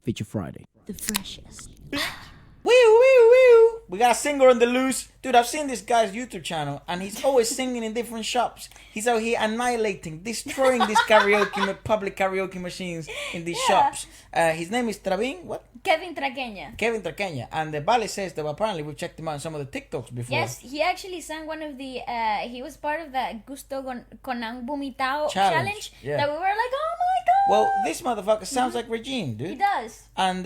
Feature Friday. The freshest. Woo, woo, woo. We got a singer on the loose. Dude, I've seen this guy's YouTube channel, and he's always singing in different shops. He's out here annihilating, destroying these public karaoke machines in these shops. His name is Travin. What? Kevin Traqueña. Kevin Traqueña. And the Vale says that apparently we've checked him out on some of the TikToks before. Yes, he actually sang one of the, he was part of the Gusto con ang Bumitao challenge. Yeah. That we were like, oh my god. Well, this motherfucker sounds like Regine, dude. He does. And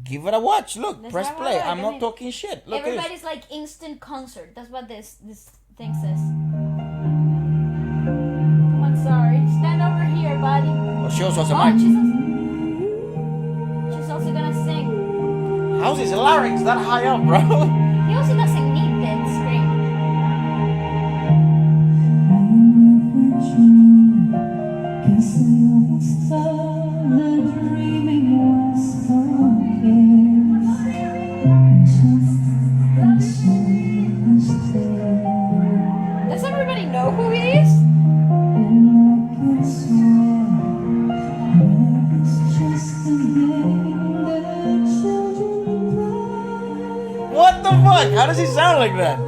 give it a watch. Look, Let's press have a play. look. I'm I not mean, talking shit. Look at this. Everybody's like instant concert. That's what this thing says. Come on, sorry. Stand over here, buddy. Oh, she also has a Oh, mic. she's also gonna sing. How's his larynx that high up, bro? He also doesn't need that scream. Does everybody know who he is? What the fuck? How does he sound like that?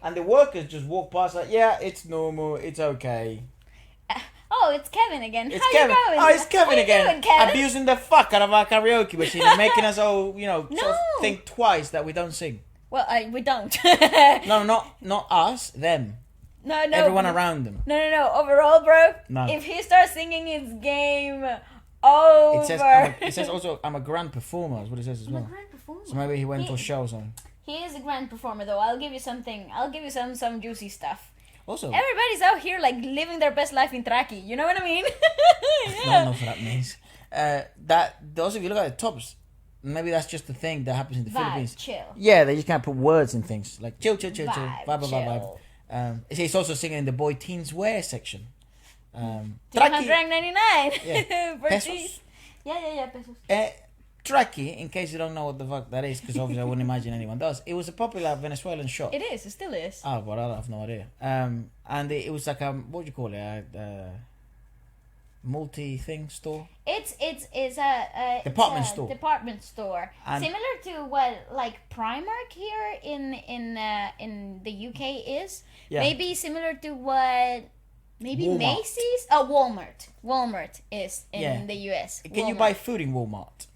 And the workers just walk past like, yeah, it's normal, it's okay. Oh, it's Kevin again. It's How Kevin. you going? Oh, it's Kevin How you again. doing, Kevin? Abusing the fuck out of our karaoke machine and making us all, sort No. of think twice that we don't sing. Well, we don't. No, not us, them. No. Everyone around them. No. Overall, bro. No. If he starts singing, it's game over. It says also, I'm a grand performer, is what it says as well. I'm a grand performer. So maybe he went to a show or something. He is a grand performer, though. I'll give you something. I'll give you some juicy stuff. Also, Everybody's out here like living their best life in Traki. You know what I mean? I don't know what that means. Those, if you look at the tops, maybe that's just the thing that happens in the Philippines. Chill. Yeah, they just can't put words in things like chill, chill, Vibe, vibe. He's also singing in the boy teens wear section. Traki, 299. Yeah. For Pesos? these. Yeah, pesos. Traki, in case you don't know what the fuck that is, because obviously I wouldn't imagine anyone does. It was a popular Venezuelan shop. It is. It still is. Oh, but I have no idea. And it was like a, what do you call it? Multi-thing store? It's a Department it's a store. Department store. And similar to what like Primark here in the UK is. Yeah. Maybe similar to what maybe Walmart. Macy's. Oh, Walmart. Walmart is in Yeah. the US. Can you Walmart. buy food in Walmart?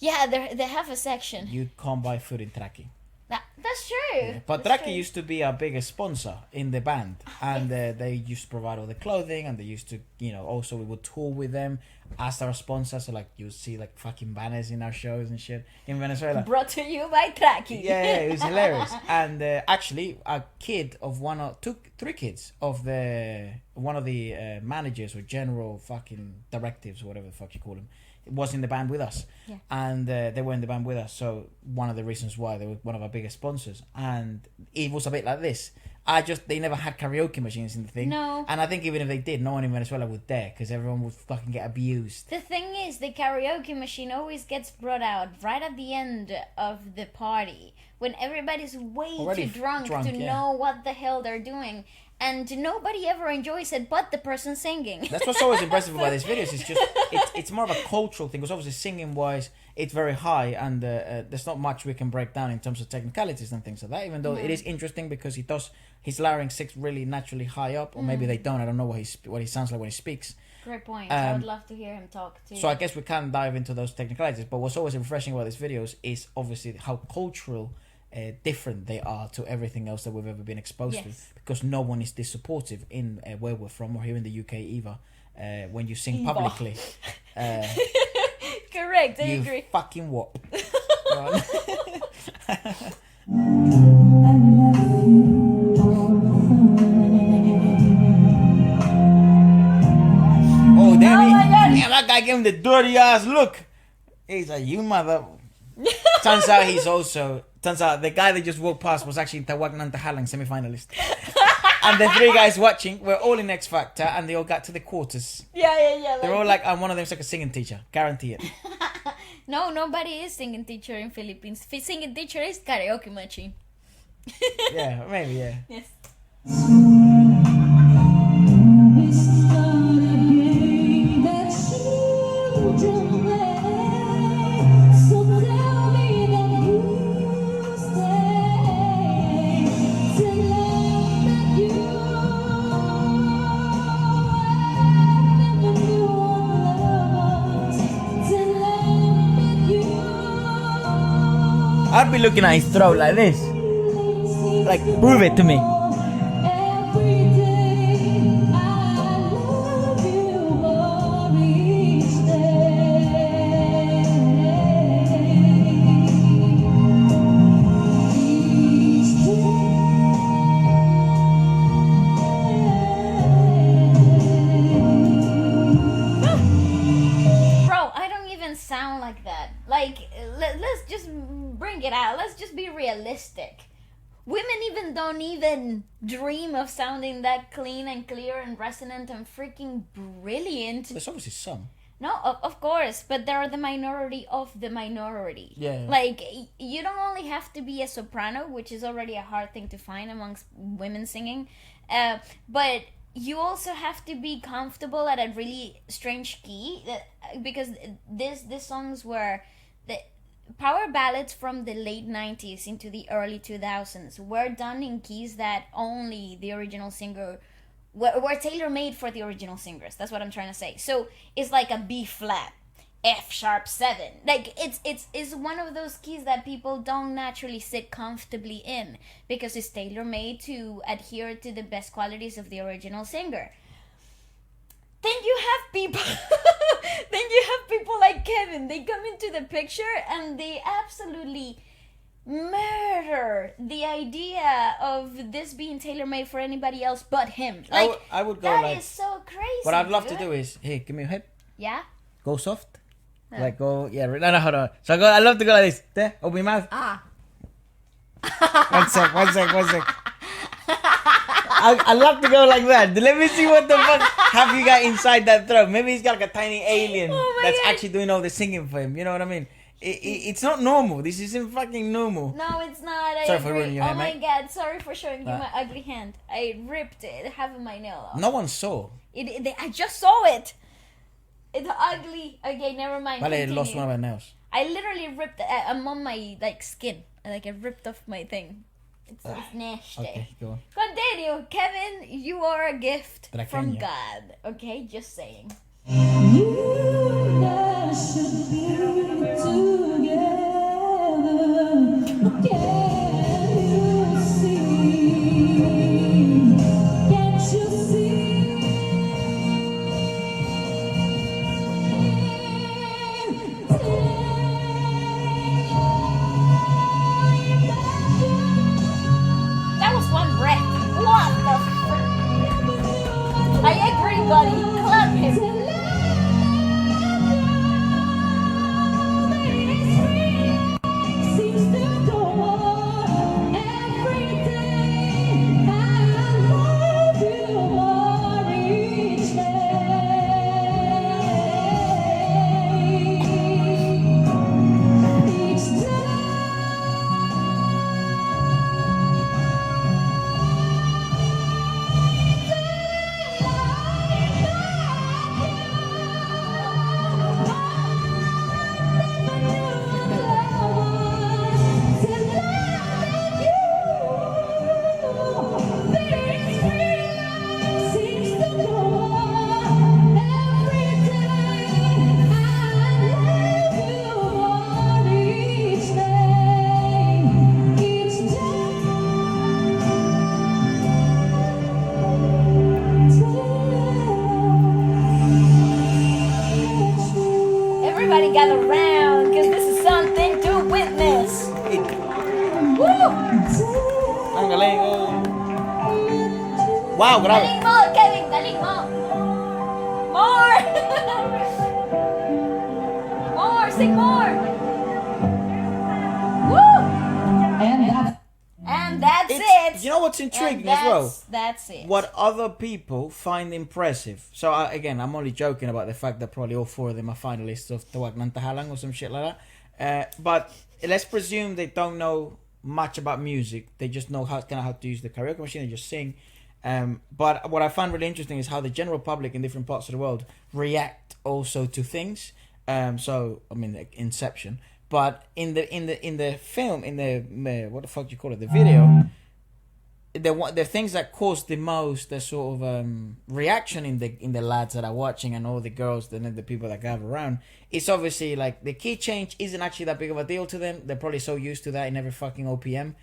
Yeah, they have a section. You can't buy food in Traki. That's true. But That's Traki true. used to be our biggest sponsor in the band, and they used to provide all the clothing, and they used to, also we would tour with them as our sponsor. So like you would see like fucking banners in our shows and shit in Venezuela. Brought to you by Traki. Yeah, it was hilarious. And actually, a kid of three kids of one of the managers or general fucking directives, or whatever the fuck you call them, was in the band with us. Yeah. And they were in the band with us. So one of the reasons why they were one of our biggest sponsors. And it was a bit like this. They never had karaoke machines in the thing. No. And I think even if they did, no one in Venezuela would dare, because everyone would fucking get abused. The thing is, the karaoke machine always gets brought out right at the end of the party when everybody's way Already too drunk to yeah. know what the hell they're doing. And nobody ever enjoys it but the person singing. That's what's always impressive about these videos. It's just it's more of a cultural thing, because obviously singing wise it's very high, and there's not much we can break down in terms of technicalities and things like that. Even though it is interesting because his larynx sits really naturally high up, or maybe they don't. I don't know what he sounds like when he speaks. Great point. I would love to hear him talk too. So I guess we can dive into those technicalities. But what's always refreshing about these videos is obviously how cultural. Different they are to everything else that we've ever been exposed to, because no one is this supportive in where we're from, or here in the UK either. When you sing publicly, Correct, I you agree. fucking whop. on. Oh, damn, damn, that guy gave him the dirty ass look. He's like, you mother. Turns out the guy that just walked past was actually Tawag Nantahalang semi-finalist. And the three guys watching were all in X Factor and they all got to the quarters. Yeah. They're all like, one of them's like a singing teacher. Guarantee it. No, nobody is singing teacher in Philippines. Singing teacher is karaoke machine. Yeah, maybe, yeah. Yes. I'd be looking at his throat like this. Like, prove it to me. Bro, I don't even sound like that. Like, let's just bring it out. Let's just be realistic. Women even don't even dream of sounding that clean and clear and resonant and freaking brilliant. There's obviously some. No, of course, but they're the minority of the minority. Yeah. Like, you don't only have to be a soprano, which is already a hard thing to find amongst women singing, but you also have to be comfortable at a really strange key, because these songs were the power ballads from the late 90s into the early 2000s were done in keys that only the original singer were tailor-made for the original singers. That's what I'm trying to say. So it's like a B flat, F sharp 7. Like, it's one of those keys that people don't naturally sit comfortably in because it's tailor-made to adhere to the best qualities of the original singer. Then you have people like Kevin. They come into the picture and they absolutely murder the idea of this being tailor-made for anybody else but him. Like, I would go that like, is so crazy. what I'd love to dude. do is, here, give me your hip. Yeah? Go soft. Like, go, yeah, no, hold on. So I love to go like this. There, open your mouth. Ah. One sec. I love to go like that. Let me see what the fuck have you got inside that throat. Maybe he's got like a tiny alien that's God. actually doing all the singing for him. You know what I mean? It's not normal. This isn't fucking normal. No, it's not. I Sorry for agree. ruining your Oh hand, my mate. god, sorry for showing you my ugly hand. I ripped it, half of my nail off. No one saw. I just saw it. It's ugly. Okay, never mind. Vale Continue. lost one of her nails. I literally ripped. I'm on my skin. Like, I ripped off my thing. It's nasty. Okay, go on. Continue, Kevin. You are a gift from Traqueña. God. Okay, just saying. That was one breath. What the frick? I agree, buddy. Clap him. Wow, grabe. Galing mo, Kevin, galing mo. More. More, sing more. Woo! And that's it. You know what's intriguing And as well? That's it. What other people find impressive. So again, I'm only joking about the fact that probably all 4 of them are finalists of Tawag ng Tahalang or some shit like that. But let's presume they don't know much about music. They just know how to use the karaoke machine and just sing. But what I find really interesting is how the general public in different parts of the world react also to things. So I mean, like Inception. But in the film, in the what the fuck do you call it, the video, the things that cause the most the sort of reaction in the lads that are watching and all the girls and the people that gather around, it's obviously like the key change isn't actually that big of a deal to them. They're probably so used to that in every fucking OPM.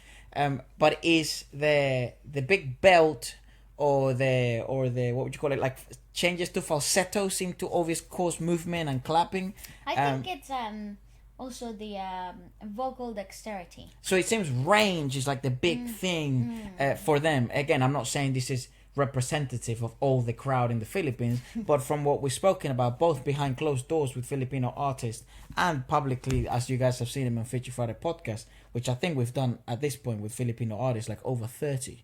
But is the big belt or the what would you call it, like changes to falsetto seem to always cause movement and clapping. I think it's also the vocal dexterity. So it seems range is like the big thing for them. Again, I'm not saying this is representative of all the crowd in the Philippines, but from what we've spoken about, both behind closed doors with Filipino artists and publicly, as you guys have seen them on Feature Friday podcast, which I think we've done at this point with Filipino artists like over 30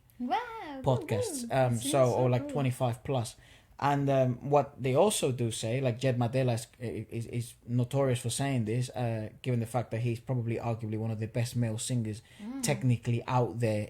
podcasts. Or like 25 plus. And what they also do say, like Jed Madela is notorious for saying this, given the fact that he's probably arguably one of the best male singers technically out there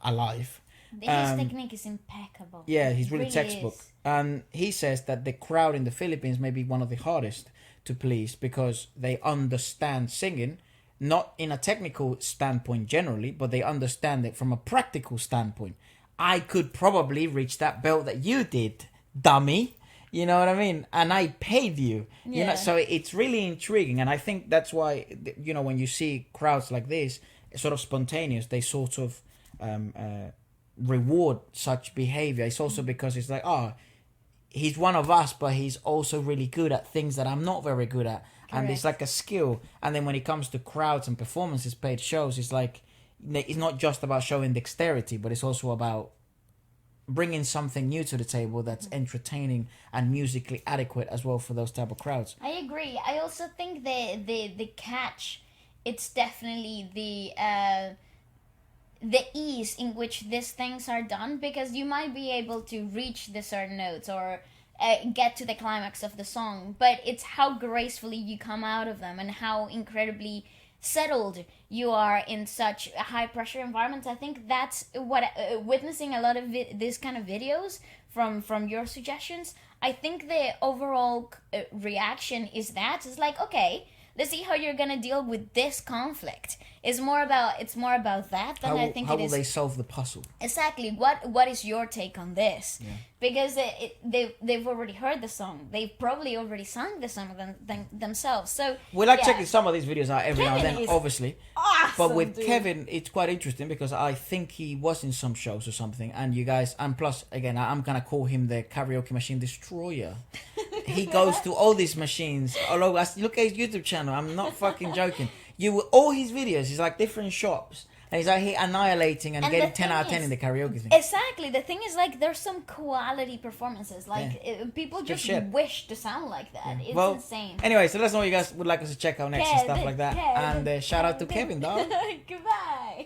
alive. His technique is impeccable. Yeah, he's really, really textbook. And he says that the crowd in the Philippines may be one of the hardest to please because they understand singing, not in a technical standpoint generally, but they understand it from a practical standpoint. I could probably reach that belt that you did, dummy. You know what I mean? And I paid you. You know, so it's really intriguing. And I think that's why, you know, when you see crowds like this, sort of spontaneous, they sort of reward such behavior. It's also because it's like, oh, he's one of us, but he's also really good at things that I'm not very good at. Correct. And it's like a skill. And then when it comes to crowds and performances, paid shows, it's like, it's not just about showing dexterity, but it's also about bringing something new to the table that's entertaining and musically adequate as well for those type of crowds. I agree. I also think the catch, it's definitely the ease in which these things are done, because you might be able to reach the certain notes or get to the climax of the song, but it's how gracefully you come out of them and how incredibly settled you are in such a high pressure environment. I think that's what witnessing a lot of this kind of videos from your suggestions, I think the overall reaction is that it's like, okay, let's see how you're gonna deal with this conflict. It's more about that than I think how it is. How will they solve the puzzle? Exactly. What is your take on this? Yeah. Because they've already heard the song. They've probably already sung the song themselves. So we like checking some of these videos out every now and Kevin then, is obviously. awesome, but with dude. Kevin, it's quite interesting because I think he was in some shows or something, and you guys, and plus, again, I'm gonna call him the karaoke machine destroyer. He goes to all these machines all over. Look at his YouTube channel. I'm not fucking joking. All his videos, he's like different shops. And he's like annihilating and getting 10 out of 10 in the karaoke thing. Exactly. The thing is, like, there's some quality performances. Like, people just shit. wish to sound like that. It's insane. Anyway, so let us know what you guys would like us to check out next and stuff like that. And shout out to Kevin, dog. Goodbye.